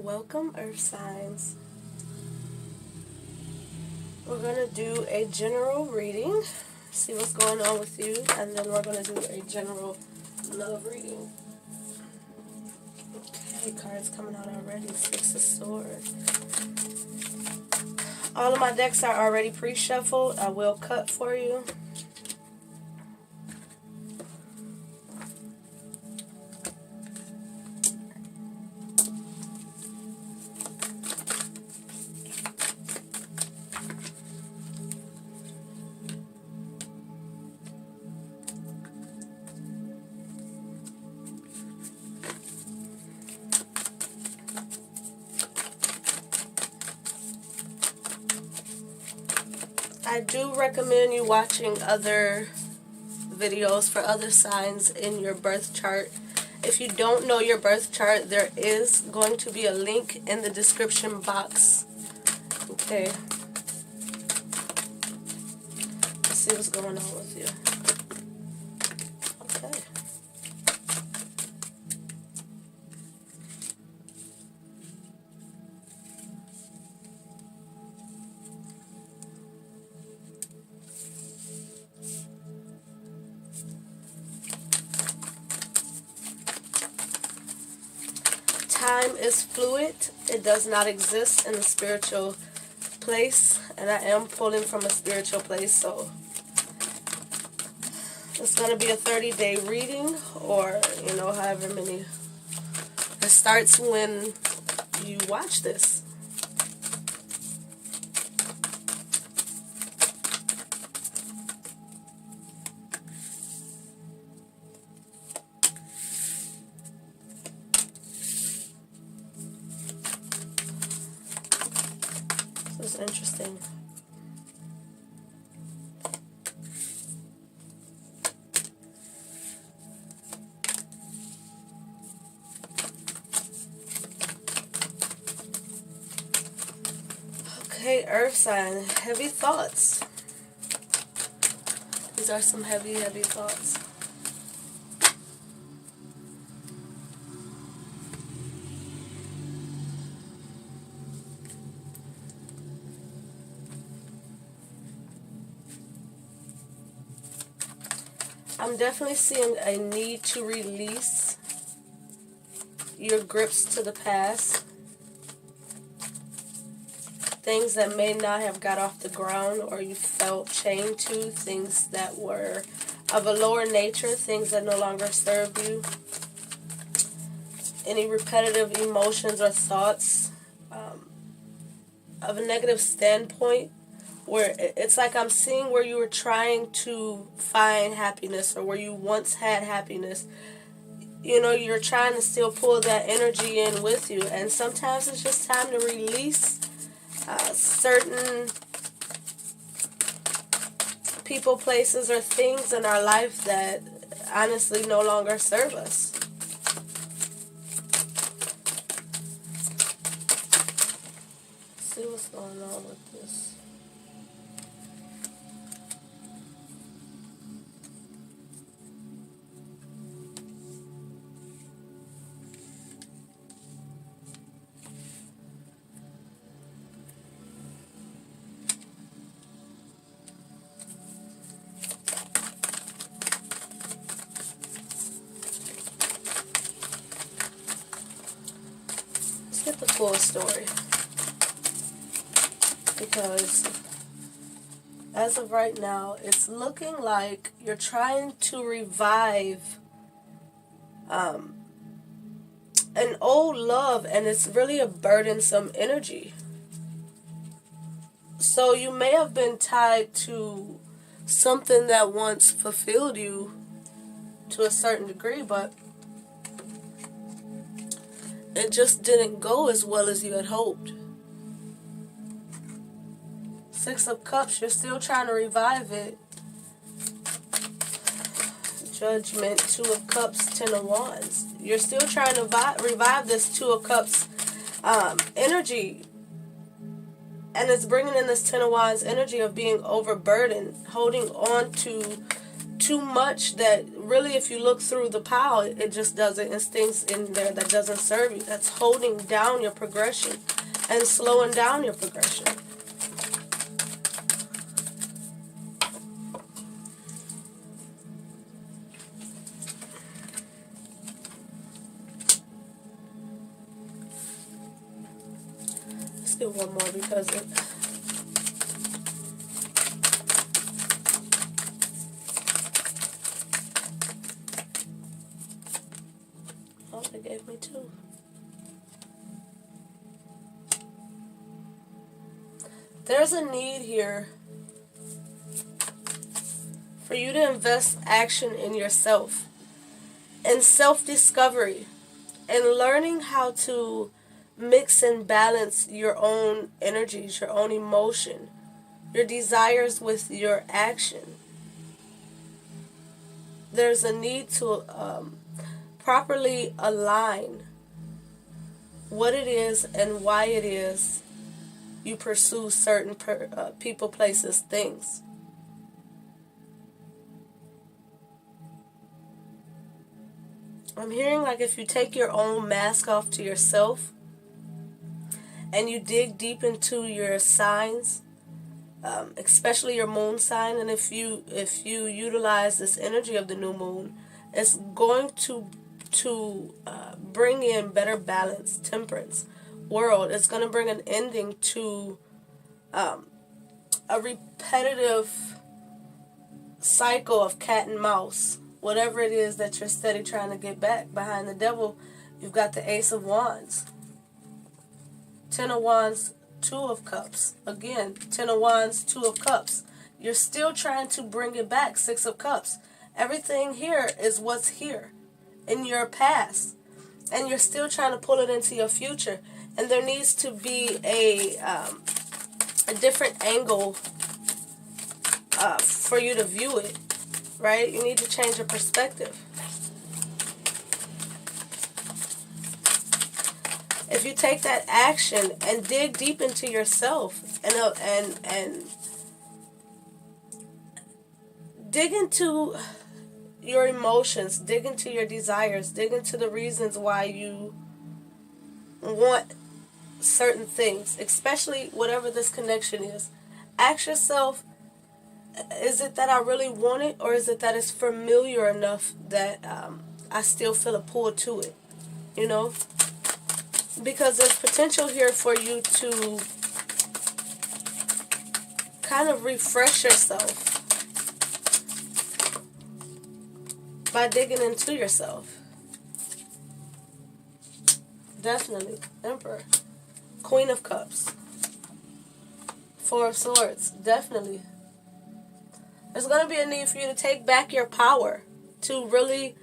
Welcome, Earth signs. We're going to do a general reading, see what's going on with you, and then we're going to do a general love reading. Okay, cards coming out already. Six of Swords. All of my decks are already pre-shuffled. I will cut for you. I do recommend you watching other videos for other signs in your birth chart. If you don't know your birth chart, there is going to be a link in the description box. Okay. Let's see what's going on with you. Okay. Time is fluid. It does not exist in a spiritual place, and I am pulling from a spiritual place, so it's going to be a 30-day reading, or however many. It starts when you watch this. This is interesting. Okay, Earth sign, heavy thoughts. These are some heavy thoughts. I'm definitely seeing a need to release your grips to the past. Things that may not have got off the ground or you felt chained to. Things that were of a lower nature. Things that no longer serve you. Any repetitive emotions or thoughts of a negative standpoint. Where it's like I'm seeing where you were trying to find happiness, or where you once had happiness. You're trying to still pull that energy in with you, and sometimes it's just time to release certain people, places, or things in our life that honestly no longer serve us. Let's see what's going on with this. Get the full story, because as of right now it's looking like you're trying to revive an old love, and it's really a burdensome energy. So you may have been tied to something that once fulfilled you to a certain degree, but it just didn't go as well as you had hoped. Six of Cups, you're still trying to revive it. Judgment, Two of Cups, Ten of Wands. You're still trying to revive this Two of Cups energy. And it's bringing in this Ten of Wands energy of being overburdened, holding on to too much that really, if you look through the pile, it just doesn't. It's things in there that doesn't serve you. That's holding down your progression and slowing down your progression. Let's do one more because it... Oh, they gave me two. There's a need here for you to invest action in yourself and self-discovery and learning how to mix and balance your own energies, your own emotion, your desires with your action. There's a need to properly align what it is and why it is you pursue certain people, places, things. I'm hearing like if you take your own mask off to yourself and you dig deep into your signs, especially your moon sign, and if you utilize this energy of the new moon, it's going to bring in better balance, temperance, world. It's going to bring an ending to a repetitive cycle of cat and mouse. Whatever it is that you're steady trying to get back. Behind the devil, you've got the Ace of Wands, 10 of Wands, 2 of Cups. Again, 10 of Wands, 2 of Cups. You're still trying to bring it back, 6 of Cups. Everything here is what's here in your past, and you're still trying to pull it into your future. And there needs to be a different angle for you to view it, right? You need to change your perspective. If you take that action and dig deep into yourself and dig into your emotions, dig into your desires, dig into the reasons why you want certain things, especially whatever this connection is. Ask yourself, is it that I really want it, or is it that it's familiar enough that I still feel a pull to it? You know? Because there's potential here for you to kind of refresh yourself by digging into yourself. Definitely. Emperor. Queen of Cups. 4 of Swords. Definitely. There's going to be a need for you to take back your power. To really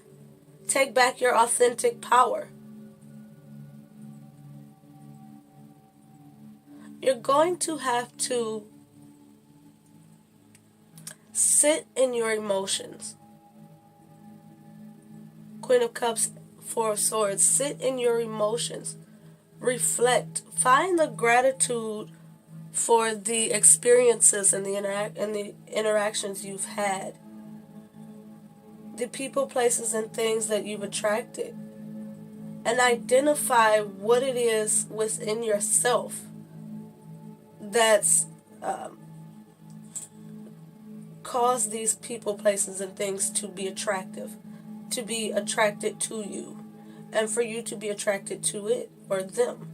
take back your authentic power. You're going to have to sit in your emotions. Queen of Cups, 4 of Swords. Sit in your emotions. Reflect. Find the gratitude for the experiences and the interactions you've had. The people, places, and things that you've attracted. And identify what it is within yourself that's caused these people, places, and things to be attractive. To be attracted to you. And for you to be attracted to it or them.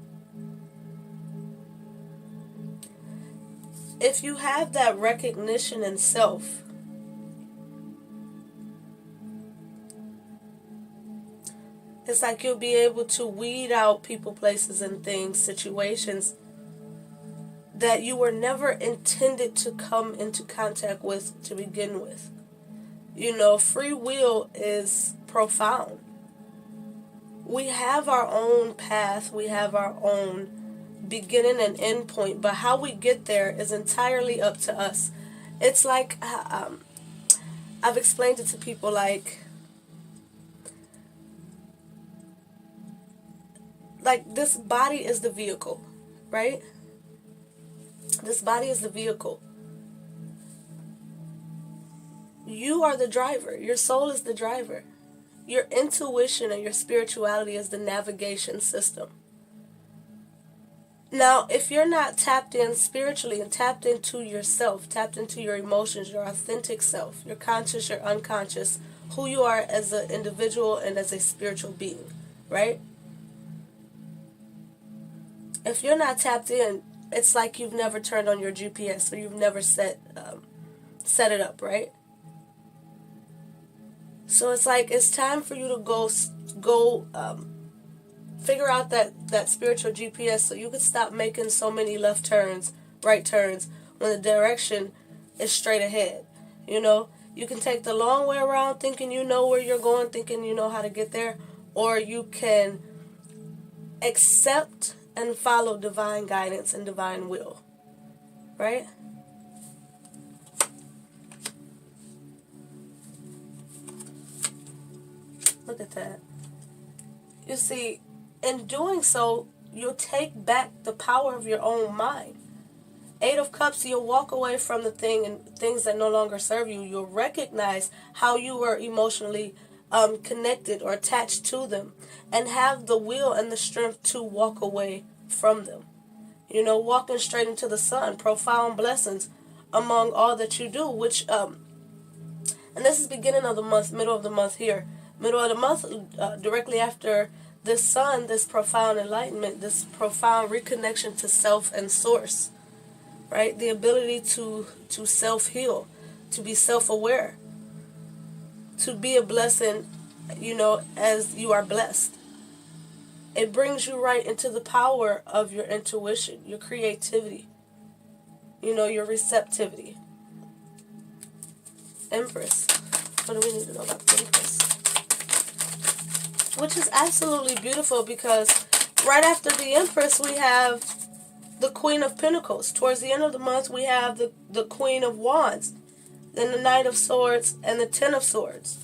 If you have that recognition in self, it's like you'll be able to weed out people, places, and things, situations that you were never intended to come into contact with to begin with. You know, free will is profound. We have our own path, we have our own beginning and end point, but how we get there is entirely up to us. It's like, I've explained it to people like this body is the vehicle, right? This body is the vehicle. You are the driver. Your soul is the driver. Your intuition and your spirituality is the navigation system. Now, if you're not tapped in spiritually and tapped into yourself, tapped into your emotions, your authentic self, your conscious, your unconscious, who you are as an individual and as a spiritual being, right? If you're not tapped in, it's like you've never turned on your GPS or you've never set it up, right? So it's like it's time for you to go figure out that spiritual GPS so you can stop making so many left turns, right turns, when the direction is straight ahead. You know, you can take the long way around thinking you know where you're going, thinking you know how to get there, or you can accept and follow divine guidance and divine will, right? Look at that. You see, in doing so, you'll take back the power of your own mind. 8 of Cups, you'll walk away from the things that no longer serve you. You'll recognize how you were emotionally connected or attached to them, and have the will and the strength to walk away from them. You know, walking straight into the sun, profound blessings among all that you do, which, and this is beginning of the month, middle of the month here. Middle of the month, directly after this sun, this profound enlightenment, this profound reconnection to self and source, right? The ability to self-heal, to be self-aware, to be a blessing, you know, as you are blessed. It brings you right into the power of your intuition, your creativity, you know, your receptivity. Empress. What do we need to know about the Empress? Which is absolutely beautiful, because right after the Empress we have the Queen of Pentacles. Towards the end of the month we have the Queen of Wands, then the Knight of Swords, and the Ten of Swords.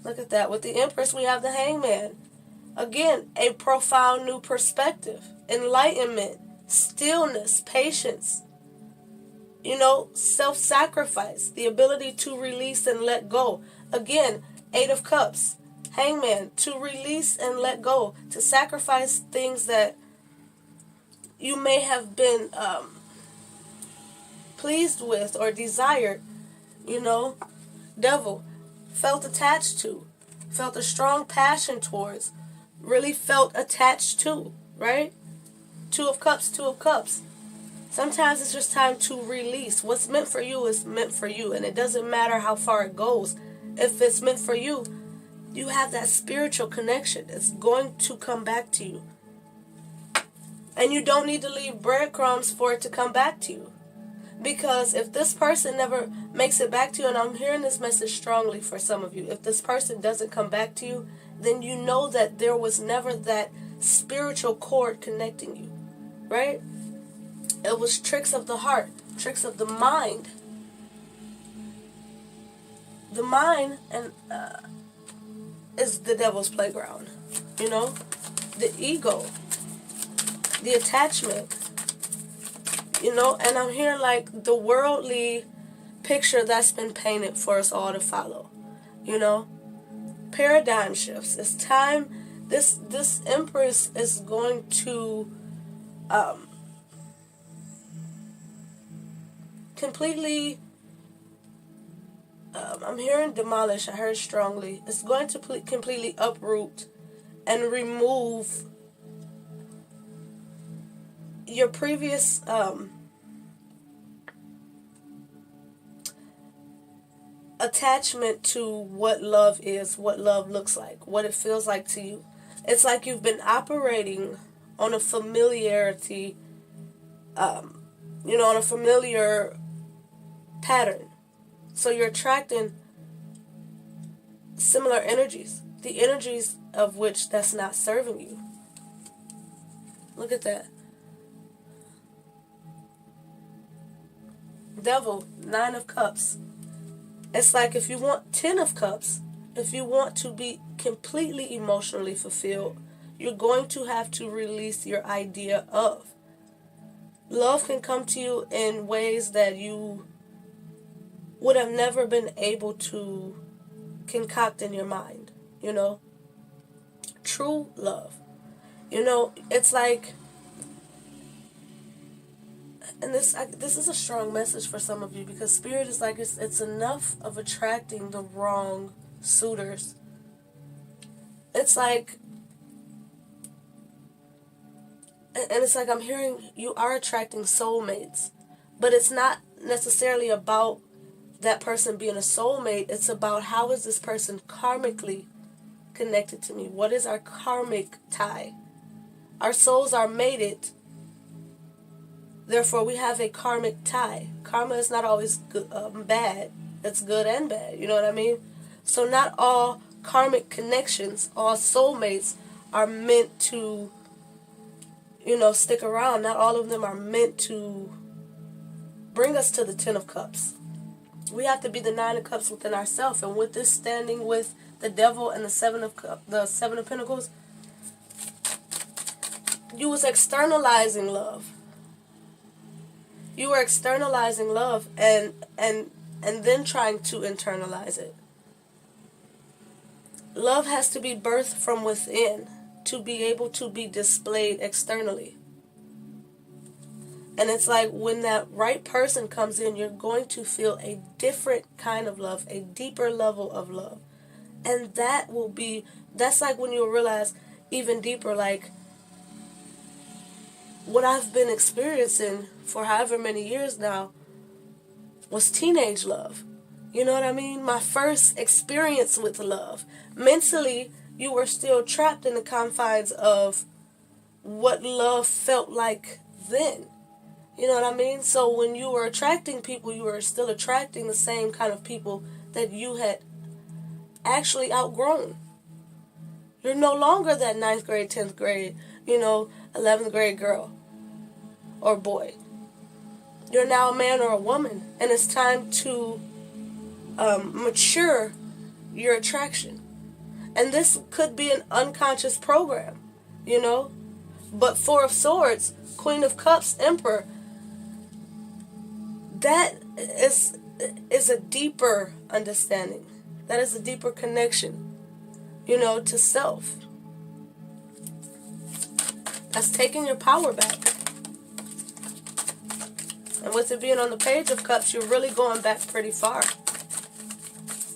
Look at that. With the Empress we have the Hangman. Again, a profound new perspective, enlightenment, stillness, patience, you know, self-sacrifice, the ability to release and let go. Again, 8 of Cups, Hangman, to release and let go, to sacrifice things that you may have been pleased with or desired, you know. Devil, felt attached to, felt a strong passion towards, really felt attached to, right? 2 of Cups, 2 of Cups. Sometimes it's just time to release. What's meant for you is meant for you, and it doesn't matter how far it goes. If it's meant for you, you have that spiritual connection. It's going to come back to you. And you don't need to leave breadcrumbs for it to come back to you. Because if this person never makes it back to you, and I'm hearing this message strongly for some of you, if this person doesn't come back to you, then you know that there was never that spiritual cord connecting you, right? It was tricks of the heart, tricks of the mind. The mind and is the devil's playground, you know? The ego, the attachment, you know? And I'm hearing like the worldly picture that's been painted for us all to follow, you know? Paradigm shifts. It's time. This Empress is going to completely, I'm hearing demolish, I heard strongly. It's going to completely uproot and remove your previous attachment to what love is, what love looks like, what it feels like to you. It's like you've been operating on a familiarity, you know, on a familiar pattern. So you're attracting similar energies, the energies of which that's not serving you. Look at that. Devil, 9 of Cups. It's like if you want 10 of Cups, if you want to be completely emotionally fulfilled, you're going to have to release your idea of. Love can come to you in ways that you would have never been able to concoct in your mind, you know? True love. You know, it's like, and this is a strong message for some of you, because Spirit is like, it's enough of attracting the wrong suitors. It's like, and it's like I'm hearing you are attracting soulmates, but it's not necessarily about that person being a soulmate. It's about, how is this person karmically connected to me? What is our karmic tie? Our souls are mated, therefore we have a karmic tie. Karma is not always good, bad. It's good and bad, you know what I mean? So not all karmic connections, all soulmates are meant to, you know, stick around. Not all of them are meant to bring us to the Ten of Cups. We have to be the Nine of Cups within ourselves. And with this standing with the Devil and the Seven of Pentacles, you was externalizing love. You were externalizing love and then trying to internalize it. Love has to be birthed from within to be able to be displayed externally. And it's like, when that right person comes in, you're going to feel a different kind of love, a deeper level of love. And that's like when you'll realize even deeper, like, what I've been experiencing for however many years now was teenage love. You know what I mean? My first experience with love. Mentally, you were still trapped in the confines of what love felt like then. You know what I mean? So when you were attracting people, you were still attracting the same kind of people that you had actually outgrown. You're no longer that 9th grade, 10th grade, 11th grade girl or boy. You're now a man or a woman, and it's time to mature your attraction. And this could be an unconscious program, But Four of Swords, Queen of Cups, Emperor, that is a deeper understanding. That is a deeper connection, to self. That's taking your power back. And with it being on the Page of Cups, you're really going back pretty far.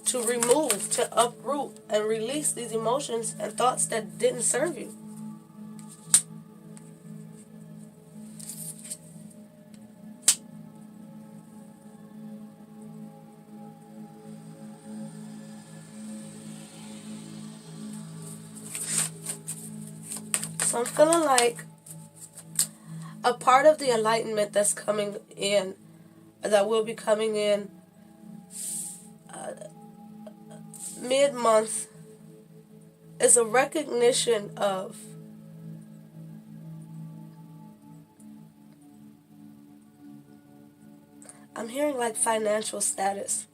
To remove, to uproot, and release these emotions and thoughts that didn't serve you. So I'm feeling like a part of the enlightenment that's coming in, that will be coming in mid-month, is a recognition of I'm hearing like financial status.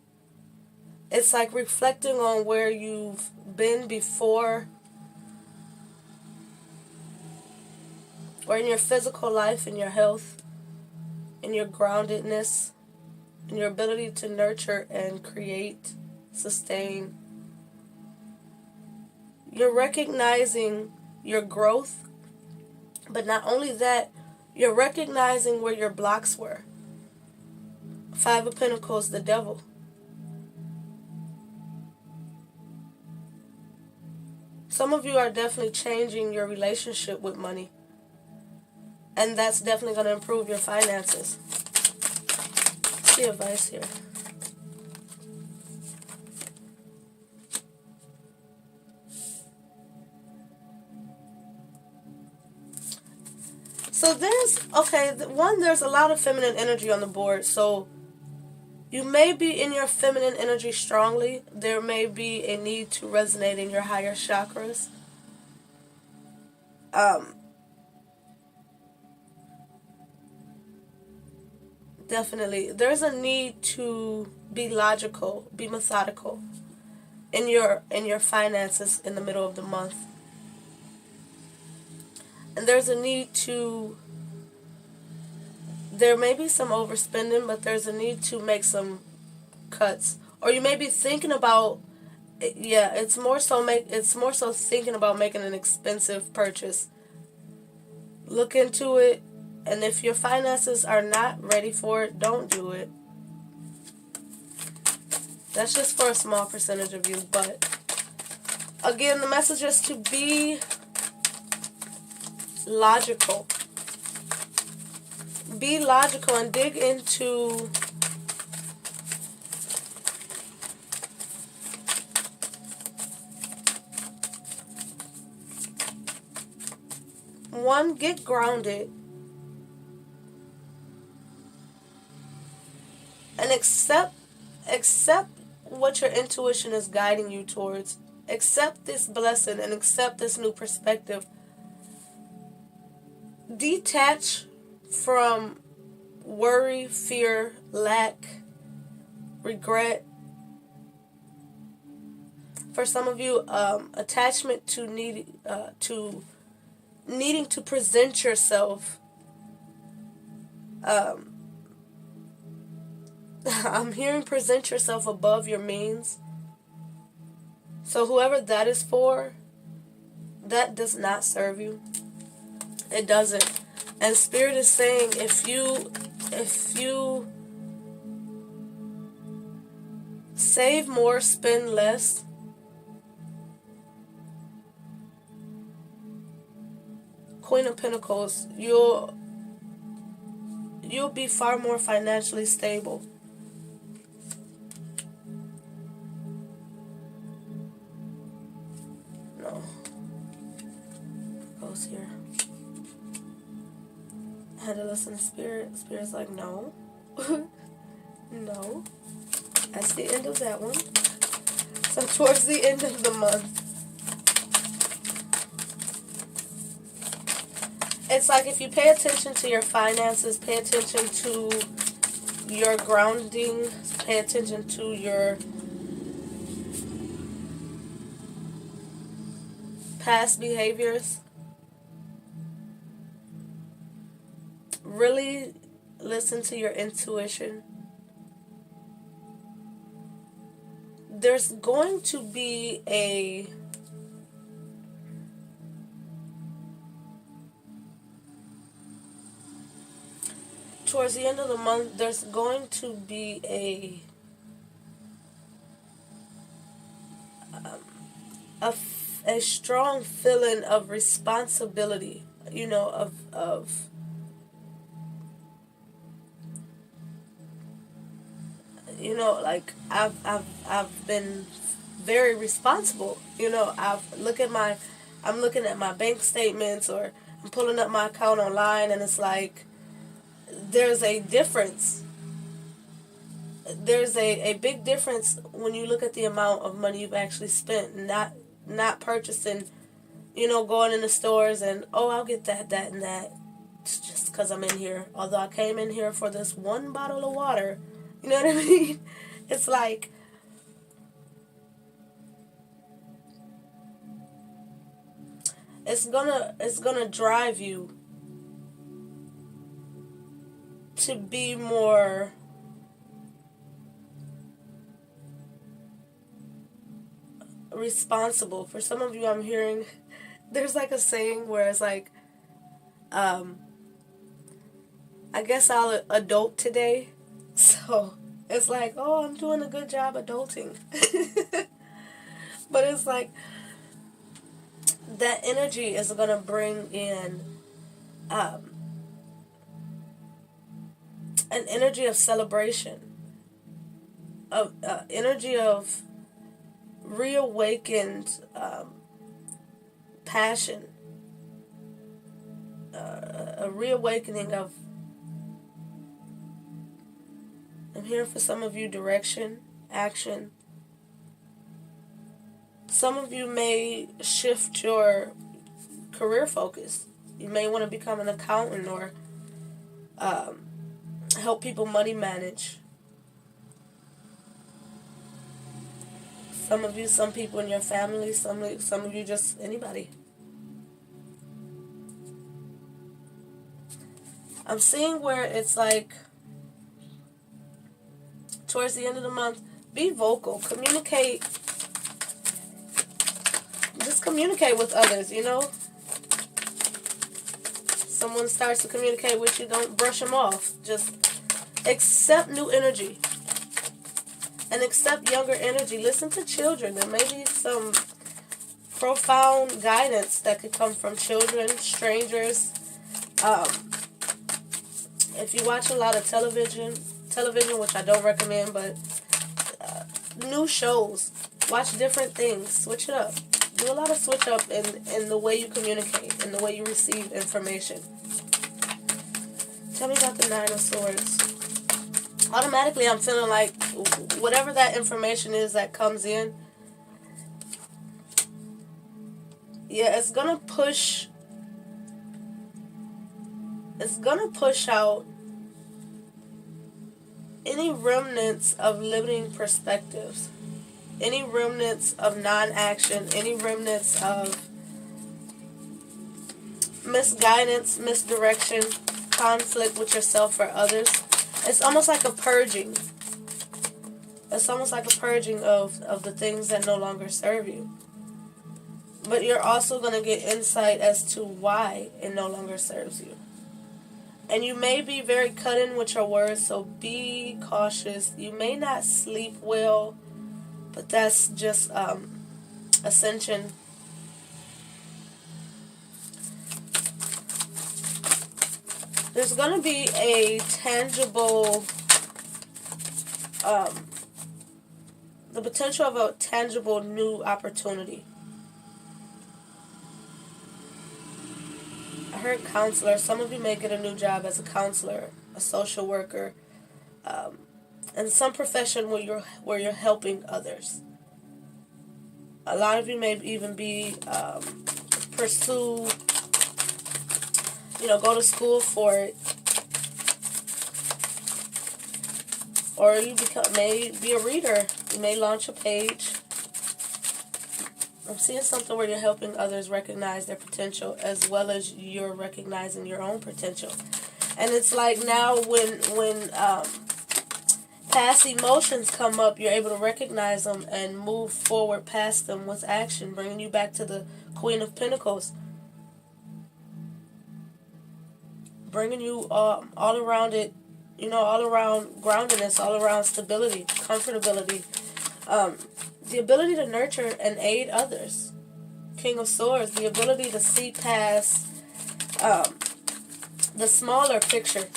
It's like reflecting on where you've been before, or in your physical life, in your health, in your groundedness, in your ability to nurture and create, sustain. You're recognizing your growth, but not only that, you're recognizing where your blocks were. Five of Pentacles, the Devil. Some of you are definitely changing your relationship with money. And that's definitely going to improve your finances. Let's see advice here. So there's a lot of feminine energy on the board. So you may be in your feminine energy strongly. There may be a need to resonate in your higher chakras. Definitely. There's a need to be logical, be methodical in your finances in the middle of the month. And there's a need to There may be some overspending, but there's a need to make some cuts. Or you may be thinking about, yeah, it's more so thinking about making an expensive purchase. Look into it, and if your finances are not ready for it, don't do it. That's just for a small percentage of you, but again, the message is to be logical. Be logical and dig into one, get grounded and accept what your intuition is guiding you towards. Accept this blessing and accept this new perspective. Detach from worry, fear, lack, regret. For some of you, attachment to needing to present yourself. I'm hearing present yourself above your means. So whoever that is for, that does not serve you. It doesn't. And Spirit is saying if you save more, spend less, Queen of Pentacles, you'll be far more financially stable. No. Goes here. I had to listen to Spirit. Spirit's like, no. No. That's the end of that one. So towards the end of the month, it's like if you pay attention to your finances, pay attention to your grounding, pay attention to your past behaviors, really listen to your intuition. There's going to be towards the end of the month, there's going to be a strong feeling of responsibility, of like I've been very responsible. I'm looking at my bank statements, or I'm pulling up my account online, and it's like there's a difference. There's a big difference when you look at the amount of money you've actually spent, not purchasing, going in the stores and, oh, I'll get that, and that, just because I'm in here. Although I came in here for this one bottle of water. You know what I mean? It's like, it's gonna drive you to be more responsible. For some of you, I'm hearing there's like a saying where it's like, I guess I'll adult today. So it's like, oh, I'm doing a good job adulting. But it's like that energy is going to bring in an energy of celebration, of energy of reawakened passion, a reawakening of, I'm here for some of you, direction, action. Some of you may shift your career focus. You may want to become an accountant, or help people money manage. Some of you, some people in your family, some of you, just anybody. I'm seeing where it's like towards the end of the month, be vocal, communicate, just communicate with others, you know. Someone starts to communicate with you, don't brush them off. Just accept new energy and accept younger energy. Listen to children. There may be some profound guidance that could come from children, strangers. If you watch a lot of television, which I don't recommend, but new shows, watch different things, switch it up. Do a lot of switch up in the way you communicate, in the way you receive information. Tell me about the Nine of Swords. Automatically, I'm feeling like whatever that information is that comes in, yeah, it's gonna push out any remnants of limiting perspectives, any remnants of non-action, any remnants of misguidance, misdirection, conflict with yourself or others. It's almost like a purging. It's almost like a purging of the things that no longer serve you. But you're also going to get insight as to why it no longer serves you. And you may be very cutting with your words, so be cautious. You may not sleep well, but that's just ascension. There's going to be a tangible, the potential of a tangible new opportunity. I heard counselor. Some of you may get a new job as a counselor, a social worker, and some profession where you're helping others. A lot of you may even be pursue, go to school for it, or you may be a reader. You may launch a page. I'm seeing something where you're helping others recognize their potential as well as you're recognizing your own potential. And it's like now when past emotions come up, you're able to recognize them and move forward past them with action, bringing you back to the Queen of Pentacles. Bringing you all around it, all around groundedness, all around stability, comfortability. The ability to nurture and aid others. King of Swords, the ability to see past the smaller picture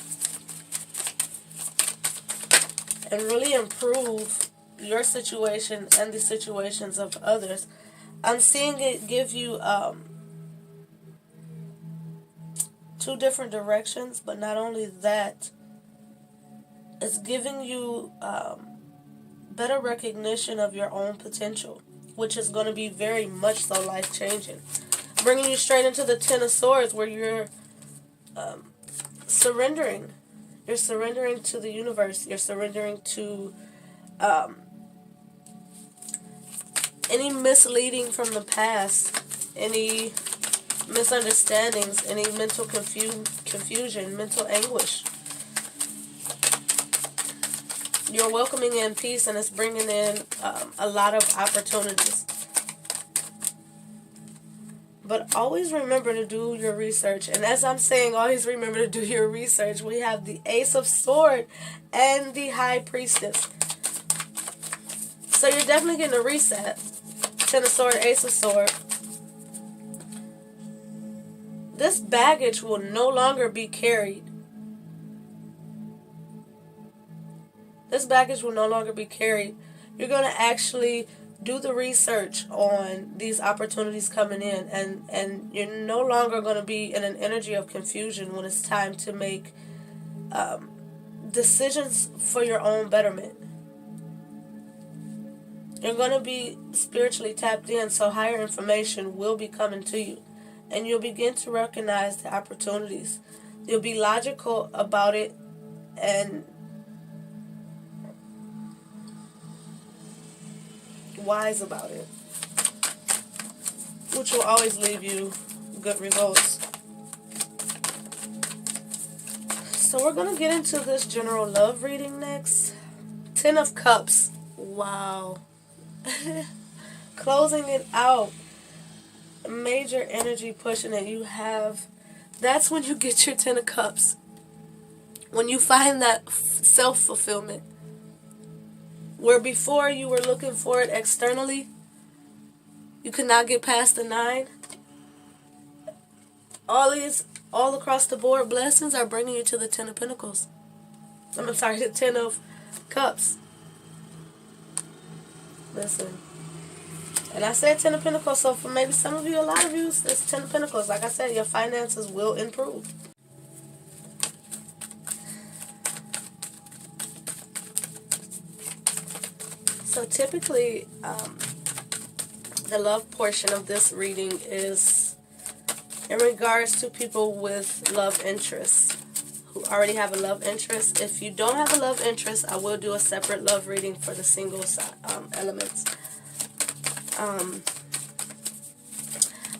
and really improve your situation and the situations of others. I'm seeing it give you two different directions, but not only that, it's giving you better recognition of your own potential, which is going to be very much so life-changing. Bringing you straight into the Ten of Swords, where you're surrendering. You're surrendering to the universe. You're surrendering to any misleading from the past, any misunderstandings, any mental confusion, mental anguish. You're welcoming in peace, and it's bringing in a lot of opportunities. But always remember to do your research. And as I'm saying, always remember to do your research. We have the Ace of Swords and the High Priestess. So you're definitely getting a reset. Ten of Swords, Ace of Swords. This baggage will no longer be carried. This baggage will no longer be carried. You're going to actually do the research on these opportunities coming in. And you're no longer going to be in an energy of confusion when it's time to make decisions for your own betterment. You're going to be spiritually tapped in, so higher information will be coming to you. And you'll begin to recognize the opportunities. You'll be logical about it and wise about it, which will always leave you good results. So we're going to get into this general love reading next. Ten of Cups. Wow. Closing it out. Major energy pushing it. You have... That's when you get your Ten of Cups. When you find that self-fulfillment. Where before you were looking for it externally, you could not get past the 9. All across the board blessings are bringing you to the Ten of Pentacles. I'm sorry, the Ten of Cups. Listen. And I said Ten of Pentacles, so for maybe some of you, a lot of you, it's Ten of Pentacles. Like I said, your finances will improve. So typically, the love portion of this reading is in regards to people with love interests, who already have a love interest. If you don't have a love interest, I will do a separate love reading for the single elements.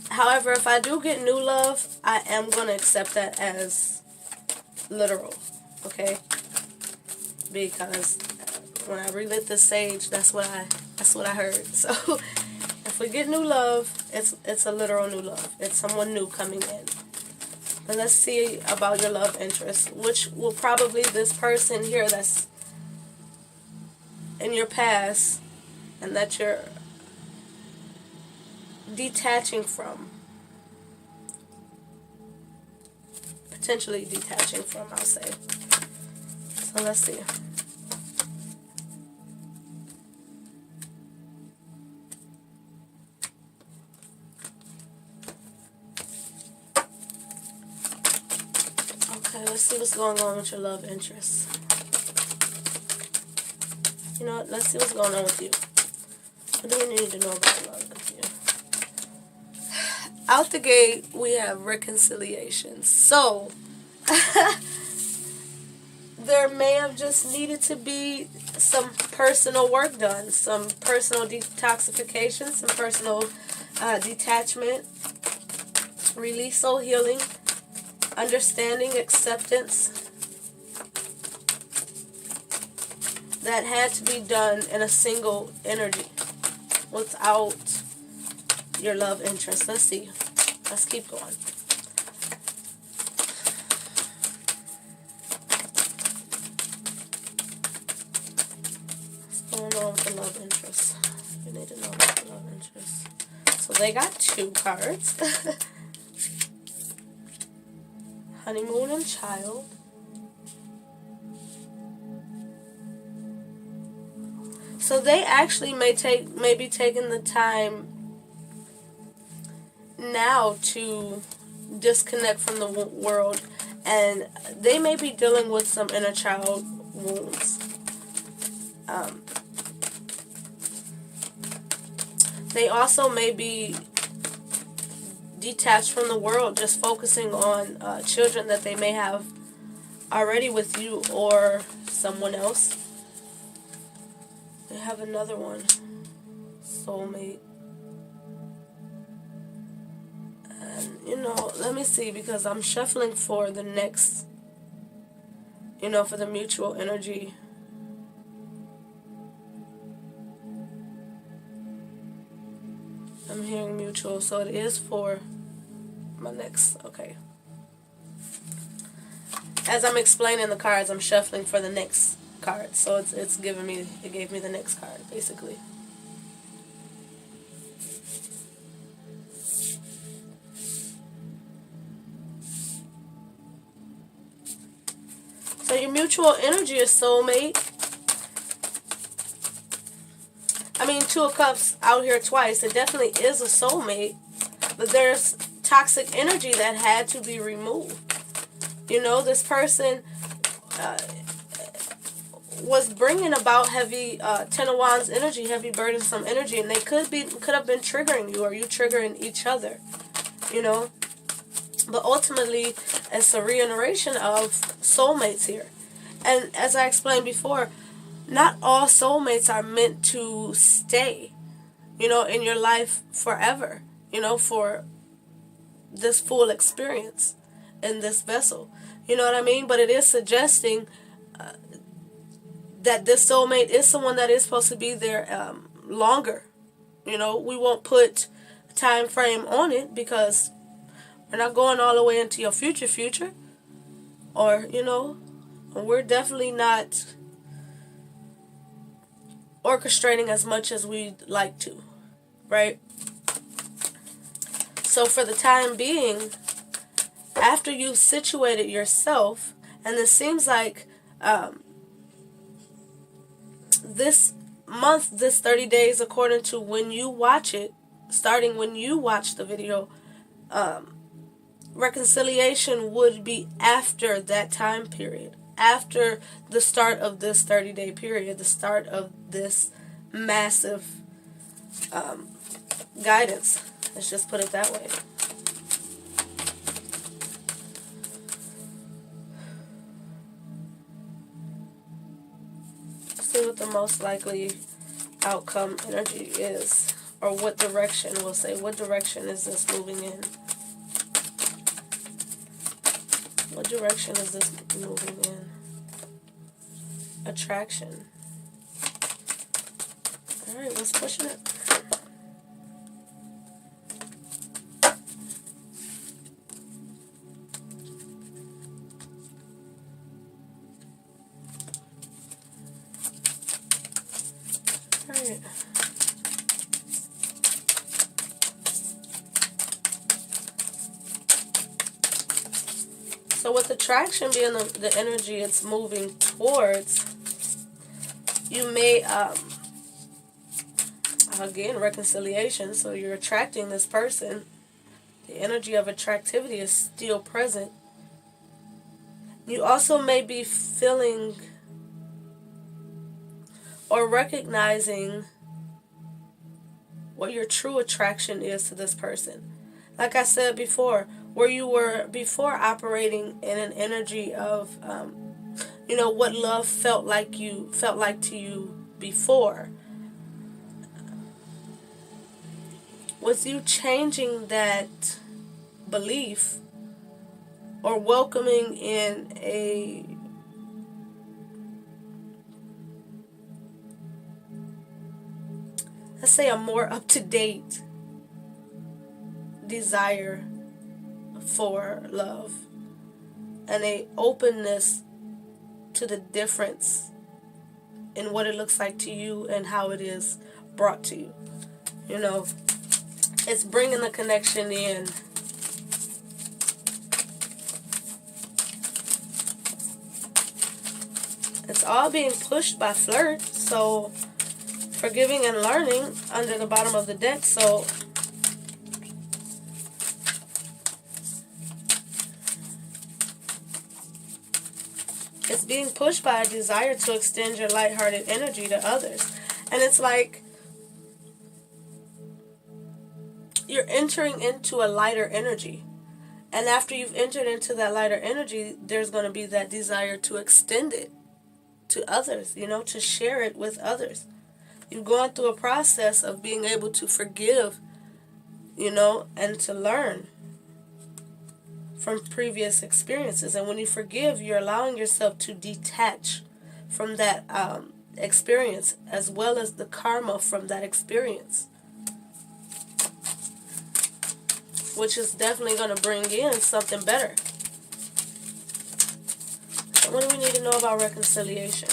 However, if I do get new love, I am going to accept that as literal, okay? Because when I relit this sage, that's what I heard. So if we get new love, it's a literal new love. It's someone new coming in. But let's see about your love interest, which will probably this person here that's in your past and that you're detaching from. Potentially detaching from, I'll say. So let's see. Okay, let's see what's going on with your love interests. You know what? Let's see what's going on with you. What do we need to know about love with you? Out the gate, we have reconciliation. So, there may have just needed to be some personal work done. Some personal detoxification, some personal detachment, release, soul healing, understanding, acceptance. That had to be done in a single energy without your love interest. Let's see. Let's keep going. What's going on with the love interest? You need to know about the love interest. So they got 2 cards. Honeymoon and child. So they actually may be taking the time now to disconnect from the world, and they may be dealing with some inner child wounds. They also may be detached from the world, just focusing on children that they may have already with you or someone else. They have another one, soulmate. And, you know, let me see, because I'm shuffling for the next, you know, for the mutual energy. I'm hearing mutual, so it is for my next, okay. As I'm explaining the cards, I'm shuffling for the next card, so it gave me the next card, basically. So your mutual energy is soulmate. I mean, 2 of Cups out here twice. It definitely is a soulmate, but there's toxic energy that had to be removed. You know, this person was bringing about heavy 10 of Wands energy, heavy burdensome energy, and they could have been triggering you, or you triggering each other, you know. But ultimately, it's a reiteration of soulmates here. And as I explained before, not all soulmates are meant to stay, you know, in your life forever, you know, for this full experience. in this vessel. You know what I mean? But it is suggesting that this soulmate is someone that is supposed to be there longer. You know, we won't put a time frame on it because we're not going all the way into your future. Or, you know, we're definitely not orchestrating as much as we'd like to, right? So for the time being, after you've situated yourself, and it seems like this month, this 30 days, according to when you watch it, starting when you watch the video, reconciliation would be after that time period, after the start of this 30-day period, the start of this massive guidance. Let's just put it that way. See what the most likely outcome energy is, or what direction. We'll say, what direction is this moving in? What direction is this moving in? Attraction. Alright, let's push it. Alright. So with attraction being the energy it's moving towards, you may, again, reconciliation. So you're attracting this person. The energy of attractivity is still present. You also may be feeling or recognizing what your true attraction is to this person. Like I said before, where you were before operating in an energy of, you know, what love felt like to you before. With you changing that belief or welcoming in a let's say a more up-to-date desire for love and a openness to the difference in what it looks like to you and how it is brought to you. You know, it's bringing the connection in. It's all being pushed by flirt, so forgiving and learning under the bottom of the deck. So it's being pushed by a desire to extend your lighthearted energy to others. And it's like you're entering into a lighter energy. And after you've entered into that lighter energy, there's going to be that desire to extend it to others, you know, to share it with others. You're going through a process of being able to forgive, you know, and to learn from previous experiences. And when you forgive, you're allowing yourself to detach from that experience, as well as the karma from that experience, which is definitely going to bring in something better. So what do we need to know about reconciliation?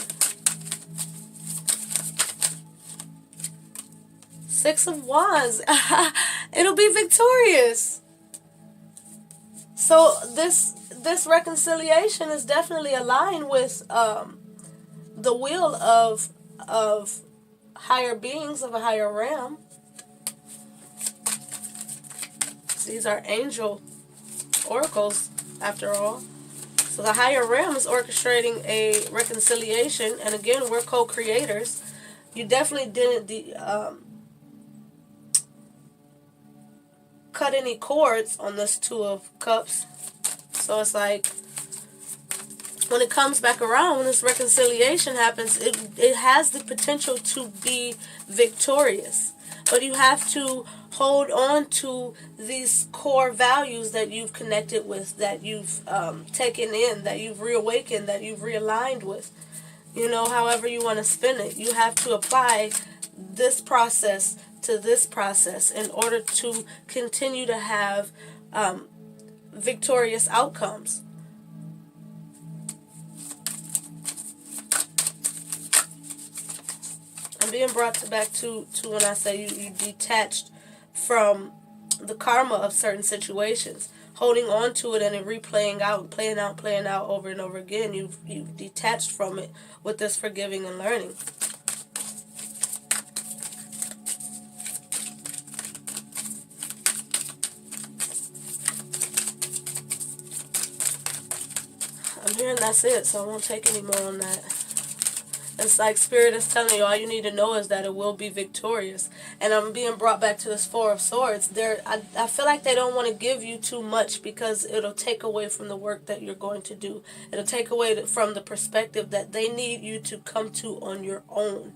Six of Wands. It'll be victorious. So this reconciliation is definitely aligned with the will of higher beings of a higher realm. These are angel oracles, after all. So the higher realm is orchestrating a reconciliation, and again, we're co-creators. You definitely didn't cut any cords on this Two of Cups. So it's like, when it comes back around, when this reconciliation happens, it has the potential to be victorious. But you have to hold on to these core values that you've connected with, that you've taken in, that you've reawakened, that you've realigned with. You know, however you want to spin it. You have to apply this process to this process in order to continue to have victorious outcomes. I'm being brought back to when I say you detached from the karma of certain situations, holding on to it and it replaying out, playing out over and over again. You've detached from it with this forgiving and learning. I'm hearing that's it, so I won't take any more on that. It's like Spirit is telling you, all you need to know is that it will be victorious. And I'm being brought back to this Four of Swords. I feel like they don't want to give you too much because it'll take away from the work that you're going to do. It'll take away from the perspective that they need you to come to on your own.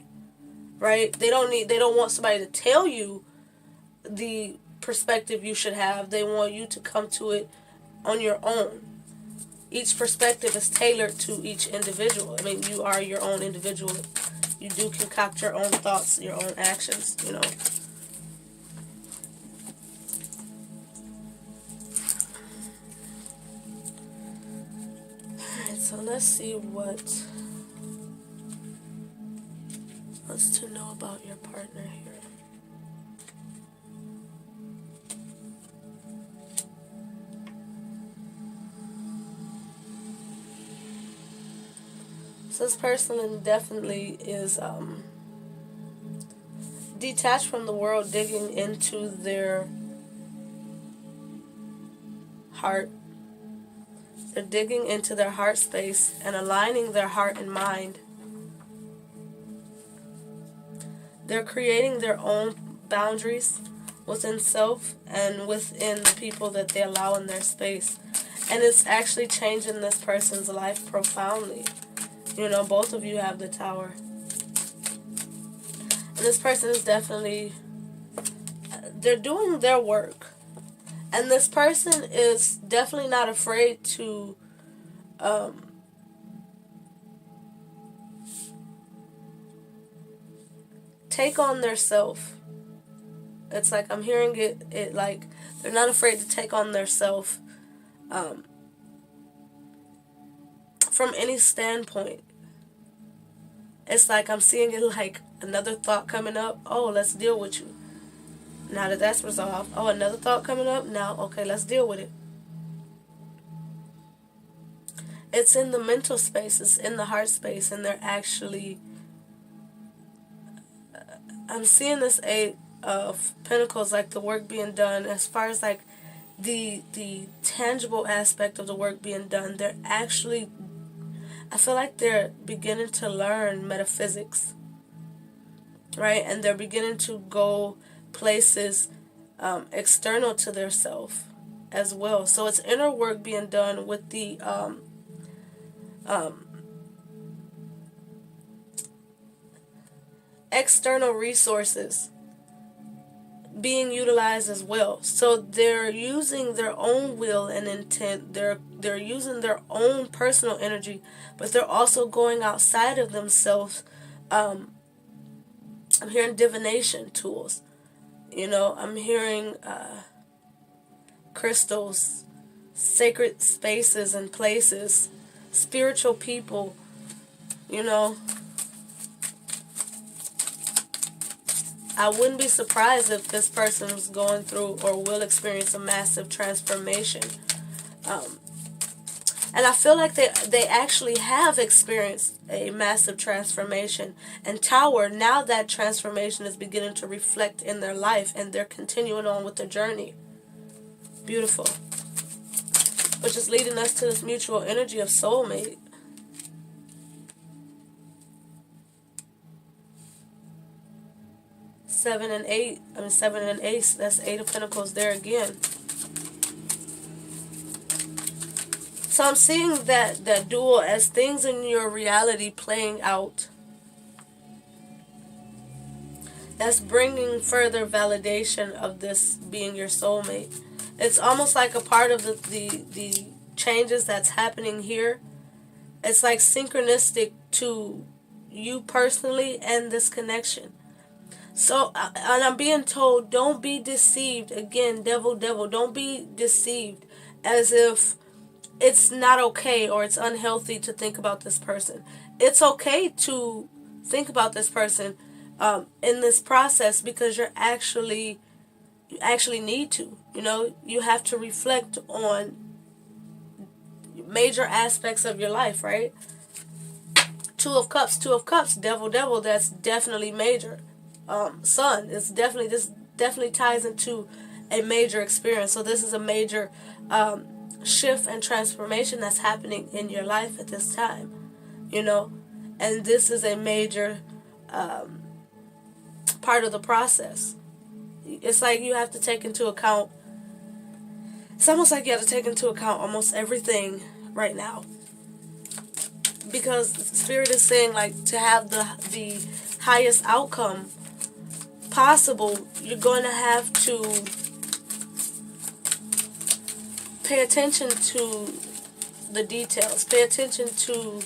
Right? They don't want somebody to tell you the perspective you should have. They want you to come to it on your own. Each perspective is tailored to each individual. I mean, you are your own individual. You do concoct your own thoughts, your own actions, you know. Alright, so let's see what's to know about your partner here. So this person definitely is detached from the world, digging into their heart. They're digging into their heart space and aligning their heart and mind. They're creating their own boundaries within self and within the people that they allow in their space. And it's actually changing this person's life profoundly. You know, both of you have the Tower. And this person is definitely, they're doing their work. And this person is definitely not afraid to take on their self. It's like I'm hearing it like they're not afraid to take on their self from any standpoint. It's like I'm seeing it like another thought coming up. Oh, let's deal with you. Now that that's resolved. Oh, another thought coming up. Now, okay, let's deal with it. It's in the mental space. It's in the heart space. And they're actually... I'm seeing this Eight of Pentacles, like the work being done. As far as like the tangible aspect of the work being done, they're actually... I feel like they're beginning to learn metaphysics, right? And they're beginning to go places external to their self as well. So it's inner work being done with the external resources being utilized as well. So they're using their own will and intent. They're using their own personal energy, but they're also going outside of themselves. I'm hearing divination tools. You know, I'm hearing crystals, sacred spaces and places, spiritual people, you know. I wouldn't be surprised if this person was going through or will experience a massive transformation. And I feel like they actually have experienced a massive transformation. And Tower, now that transformation is beginning to reflect in their life and they're continuing on with their journey. Beautiful. Which is leading us to this mutual energy of soulmate. Seven and eight, that's Eight of Pentacles there again. So I'm seeing that dual as things in your reality playing out. that's bringing further validation of this being your soulmate. It's almost like a part of the changes that's happening here. It's like synchronistic to you personally and this connection. So, and I'm being told, don't be deceived. Again, devil, don't be deceived as if it's not okay or it's unhealthy to think about this person. It's okay to think about this person in this process, because you actually need to. You have to reflect on major aspects of your life, right? Two of Cups, devil, that's definitely major. Sun, this definitely ties into a major experience. So this is a major shift and transformation that's happening in your life at this time, and this is a major part of the process. It's like you have to take into account, it's almost like you have to take into account almost everything right now, because Spirit is saying, like, to have the highest outcome possible, you're going to have to pay attention to the details, pay attention to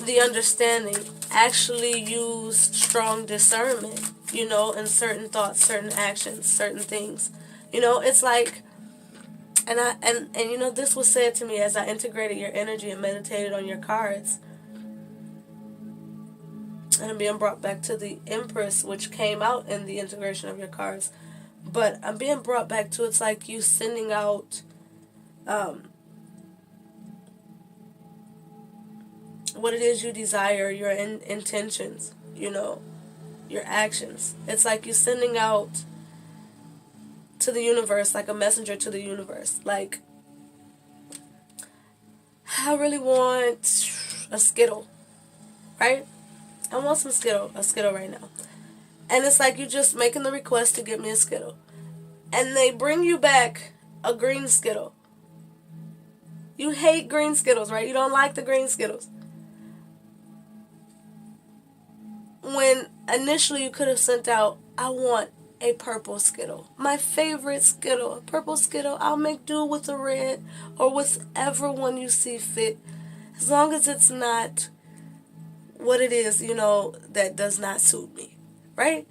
the understanding, actually use strong discernment, in certain thoughts, certain actions, certain things. It's like, and this was said to me as I integrated your energy and meditated on your cards. And I'm being brought back to the Empress, which came out in the integration of your cards. But I'm being brought back to, it's like you sending out what it is you desire, your intentions, your actions. It's like you sending out to the universe, like a messenger to the universe. Like, I really want a Skittle, right? I want a Skittle right now. And it's like you just making the request to get me a Skittle. And they bring you back a green Skittle. You hate green Skittles, right? You don't like the green Skittles. When initially you could have sent out, I want a purple Skittle. My favorite Skittle. A purple Skittle. I'll make do with a red or whichever one you see fit. As long as it's not what it is, that does not suit me. Right?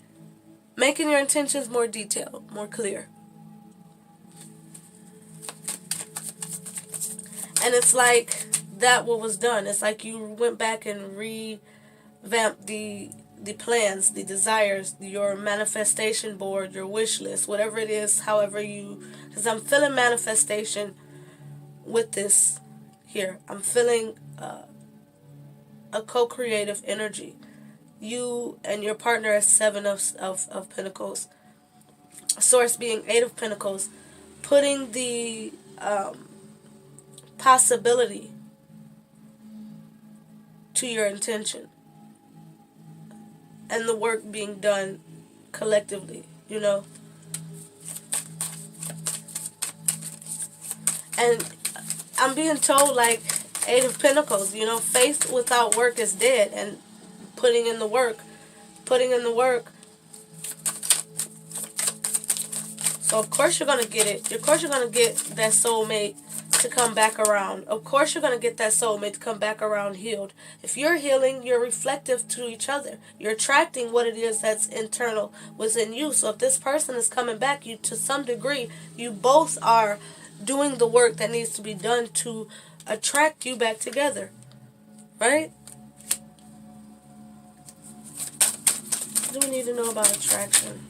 Making your intentions more detailed, more clear. And it's like that what was done. It's like you went back and revamped the plans, the desires, your manifestation board, your wish list, whatever it is, however you, because I'm feeling manifestation with this here. I'm feeling a co-creative energy. You and your partner as 7 of Pentacles. Source being 8 of Pentacles. Putting the possibility to your intention. And the work being done collectively, And I'm being told, like, 8 of Pentacles, faith without work is dead. And putting in the work. So of course you're going to get it. Of course you're going to get that soulmate to come back around. Of course you're going to get that soulmate to come back around healed. If you're healing, you're reflective to each other. You're attracting what it is that's internal within you. So if this person is coming back, you, to some degree, you both are doing the work that needs to be done to attract you back together. Right? What do we need to know about attraction?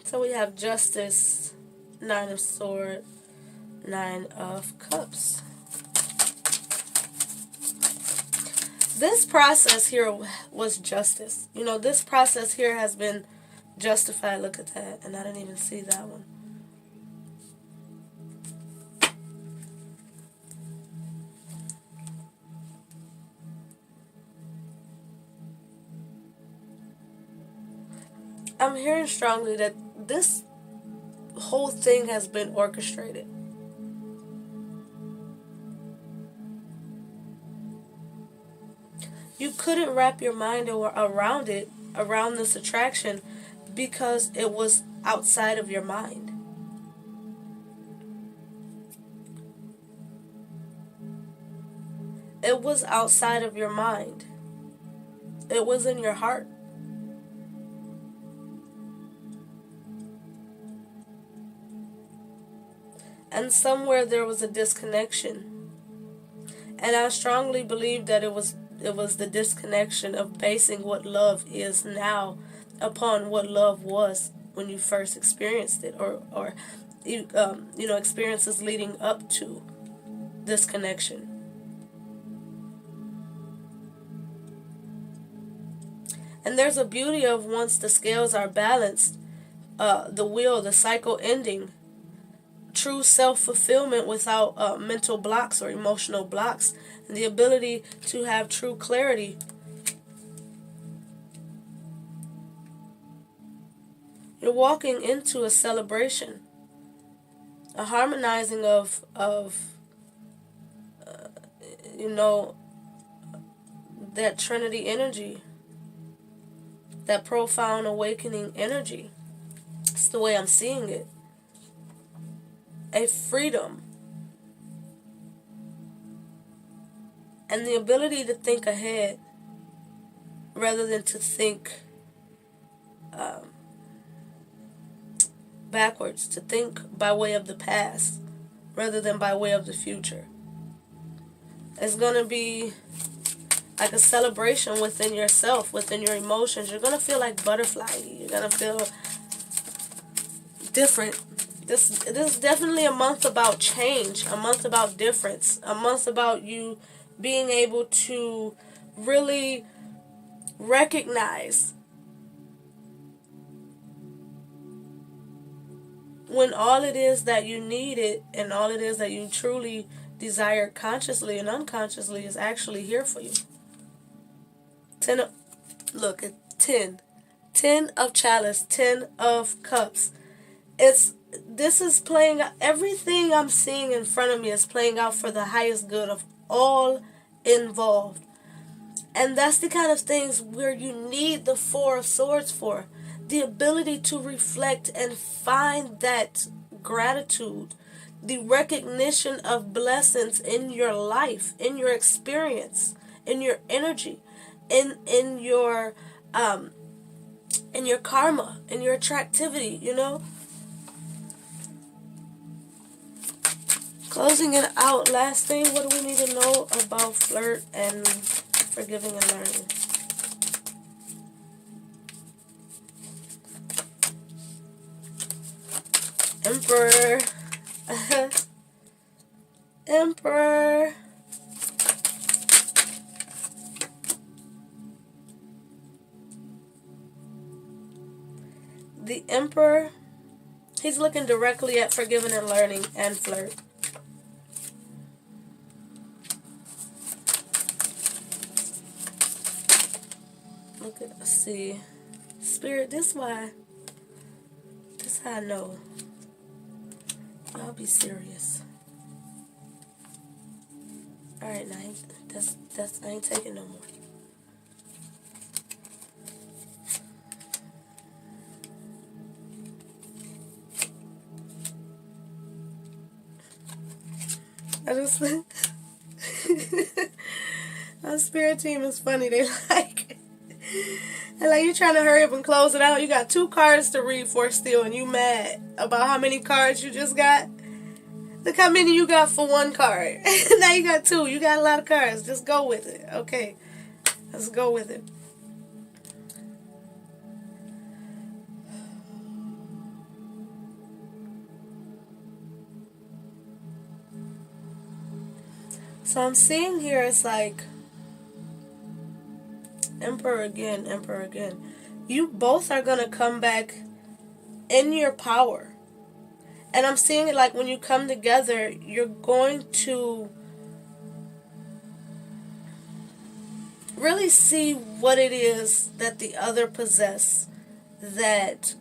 So we have Justice, 9 of Swords, 9 of Cups. This process here was justice. This process here has been justified. Look at that. And I didn't even see that one. I'm hearing strongly that this whole thing has been orchestrated. You couldn't wrap your mind around it, around this attraction, because it was outside of your mind. It was outside of your mind. It was in your heart. And somewhere there was a disconnection. And I strongly believe that it was the disconnection of basing what love is now upon what love was when you first experienced it, or experiences leading up to this connection. And there's a beauty of, once the scales are balanced, the cycle ending, true self-fulfillment without mental blocks or emotional blocks, and the ability to have true clarity. You're walking into a celebration, a harmonizing of that Trinity energy, that profound awakening energy. It's the way I'm seeing it. A freedom. And the ability to think ahead rather than to think backwards, to think by way of the past rather than by way of the future. It's going to be like a celebration within yourself, within your emotions. You're going to feel like butterfly. You're going to feel different. This is definitely a month about change, a month about difference, a month about you being able to really recognize when all it is that you needed and all it is that you truly desire consciously and unconsciously is actually here for you. 10 of chalice, 10 of cups. This is playing, everything I'm seeing in front of me is playing out for the highest good of all involved. And that's the kind of things where you need the Four of Swords for. The ability to reflect and find that gratitude, the recognition of blessings in your life, in your experience, in your energy, in your karma, in your attractivity, Closing it out, last thing, what do we need to know about flirt and forgiving and learning? Emperor. Emperor. The Emperor, he's looking directly at forgiving and learning and flirt. Let's see. Spirit, this how I know. Y'all be serious. Alright, now I ain't taking no more. I just my spirit team is funny. They like you trying to hurry up and close it out. You got 2 cards to read for still, and you mad about how many cards you just got. Look how many you got for 1 card. Now you got 2. You got a lot of cards. Just go with it. Okay, let's go with it. So I'm seeing here, it's like Emperor again, Emperor again. You both are going to come back in your power. And I'm seeing it like when you come together, you're going to really see what it is that the other possess that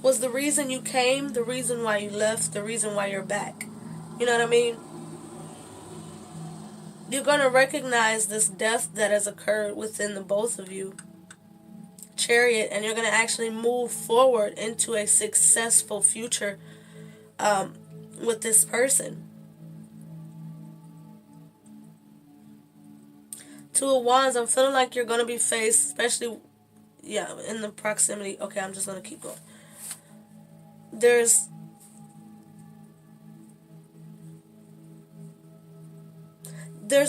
was the reason you came, the reason why you left, the reason why you're back. You know what I mean? You're going to recognize this death that has occurred within the both of you, Chariot, and you're going to actually move forward into a successful future with this person. Two of Wands, I'm feeling like you're going to be faced, especially, in the proximity. Okay, I'm just going to keep going. There's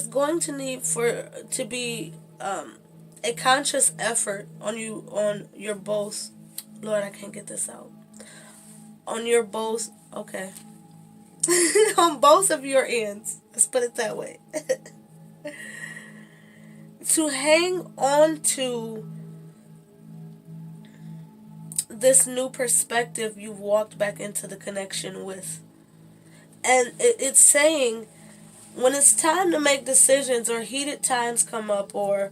going to need to be a conscious effort on your both. Lord, I can't get this out. On your both, okay. On both of your ends. Let's put it that way. To hang on to this new perspective you've walked back into the connection with. And it's saying, when it's time to make decisions or heated times come up, or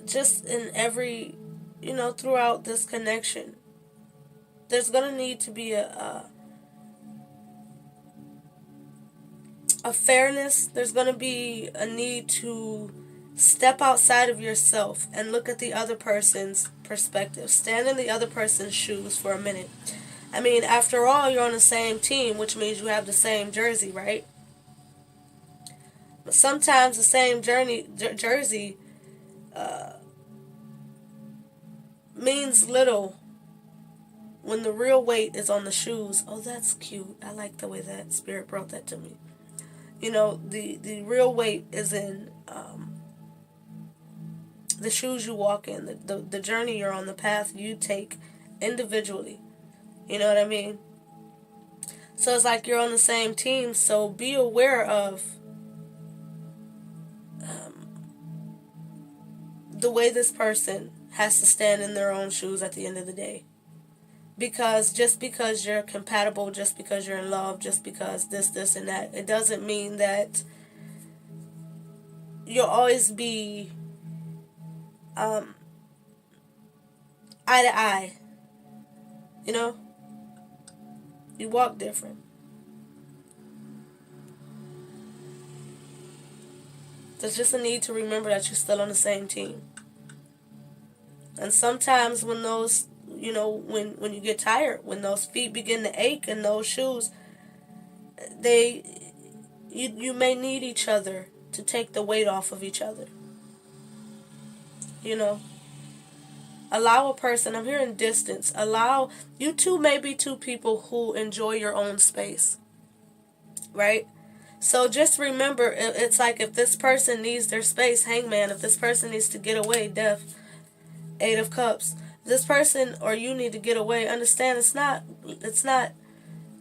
just in every, throughout this connection, there's going to need to be a fairness. There's going to be a need to step outside of yourself and look at the other person's perspective. Stand in the other person's shoes for a minute. I mean, after all, you're on the same team, which means you have the same jersey, right? But sometimes the same jersey means little when the real weight is on the shoes. Oh, that's cute. I like the way that Spirit brought that to me. The real weight is in the shoes you walk in, the journey you're on, the path you take individually. You know what I mean? So it's like you're on the same team, so be aware of the way this person has to stand in their own shoes at the end of the day. Because just because you're compatible, just because you're in love, just because this, and that, it doesn't mean that you'll always be eye to eye. You walk different. There's just a need to remember that you're still on the same team. And sometimes when those, when you get tired, when those feet begin to ache and those shoes, you may need each other to take the weight off of each other. Allow a person, I'm hearing distance, you two may be two people who enjoy your own space, right? So just remember, it's like if this person needs their space, Hangman. If this person needs to get away, Death, Eight of Cups. This person or you need to get away. Understand, it's not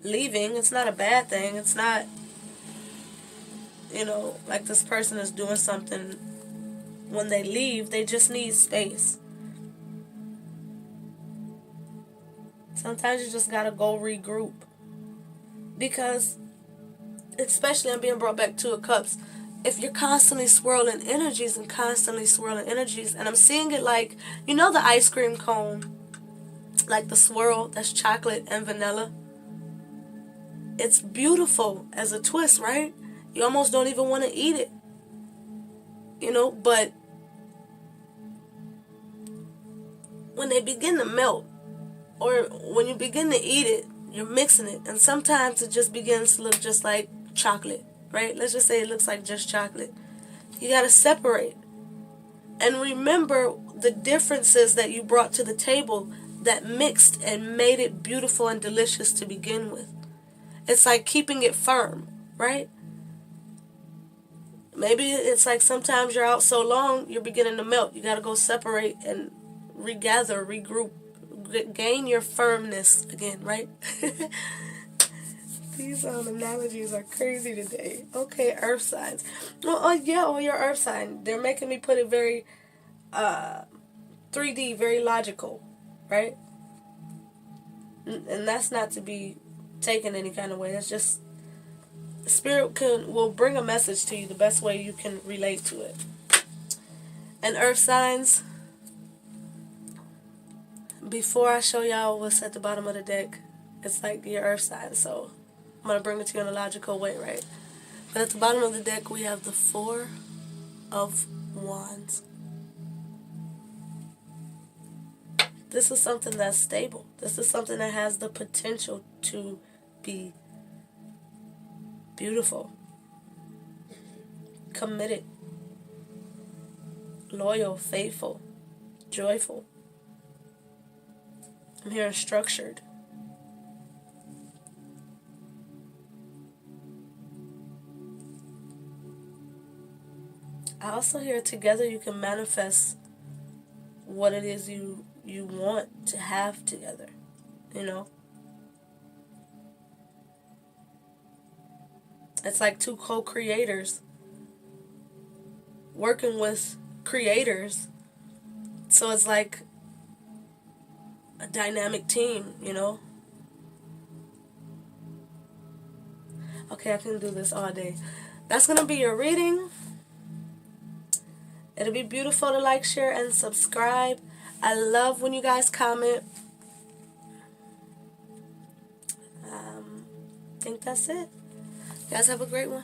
leaving. It's not a bad thing. It's not, like this person is doing something when they leave. They just need space. Sometimes you just gotta go regroup. Because, especially I'm being brought back to a Cups, if you're constantly swirling energies, and I'm seeing it like, the ice cream cone, like the swirl that's chocolate and vanilla. It's beautiful as a twist, right? You almost don't even want to eat it. But when they begin to melt, or when you begin to eat it, you're mixing it, and sometimes it just begins to look just like chocolate, right? Let's just say it looks like just chocolate. You got to separate. And remember the differences that you brought to the table that mixed and made it beautiful and delicious to begin with. It's like keeping it firm, right? Maybe it's like sometimes you're out so long, you're beginning to melt. You got to go separate and regather, regroup, gain your firmness again, right? These analogies are crazy today. Okay, earth signs. Well, your earth sign. They're making me put it very 3D, very logical, right? And that's not to be taken any kind of way. That's just Spirit will bring a message to you the best way you can relate to it. And earth signs, before I show y'all what's at the bottom of the deck, it's like your earth sign, so I'm going to bring it to you in a logical way, right? But at the bottom of the deck, we have the Four of Wands. This is something that's stable. This is something that has the potential to be beautiful, committed, loyal, faithful, joyful. I'm hearing structured. I also hear together you can manifest what it is you want to have together, you know? It's like two co-creators working with creators. So it's like a dynamic team, you know? Okay, I can do this all day. That's going to be your reading. It'll be beautiful to like, share, and subscribe. I love when you guys comment. I think that's it. You guys have a great one.